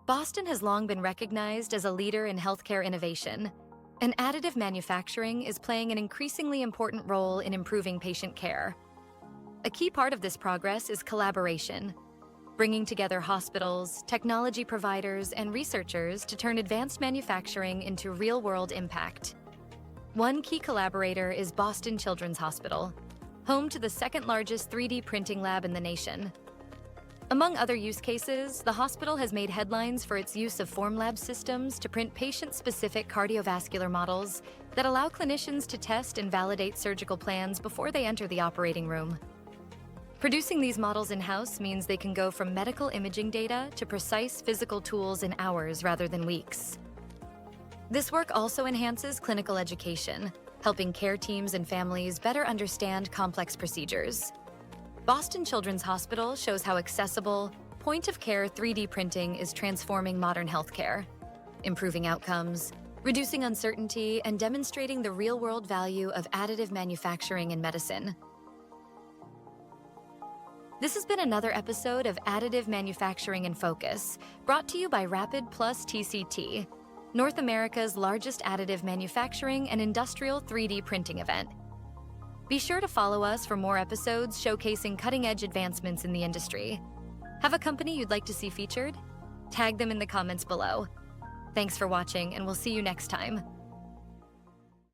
Boston has long been recognized as a leader in healthcare innovation, and additive manufacturing is playing an increasingly important role in improving patient care. A key part of this progress is collaboration, bringing together hospitals, technology providers, and researchers to turn advanced manufacturing into real-world impact. One key collaborator is Boston Children's Hospital, home to the second-largest 3D printing lab in the nation. Among other use cases, the hospital has made headlines for its use of Formlabs systems to print patient-specific cardiovascular models that allow clinicians to test and validate surgical plans before they enter the operating room. Producing these models in-house means they can go from medical imaging data to precise physical tools in hours rather than weeks. This work also enhances clinical education, helping care teams and families better understand complex procedures. Boston Children's Hospital shows how accessible, point-of-care 3D printing is transforming modern healthcare, improving outcomes, reducing uncertainty, and demonstrating the real-world value of additive manufacturing in medicine. This has been another episode of Additive Manufacturing in Focus, brought to you by RAPID TCT, North America's largest additive manufacturing and industrial 3D printing event. Be sure to follow us for more episodes showcasing cutting-edge advancements in the industry. Have a company you'd like to see featured? Tag them in the comments below. Thanks for watching, and we'll see you next time.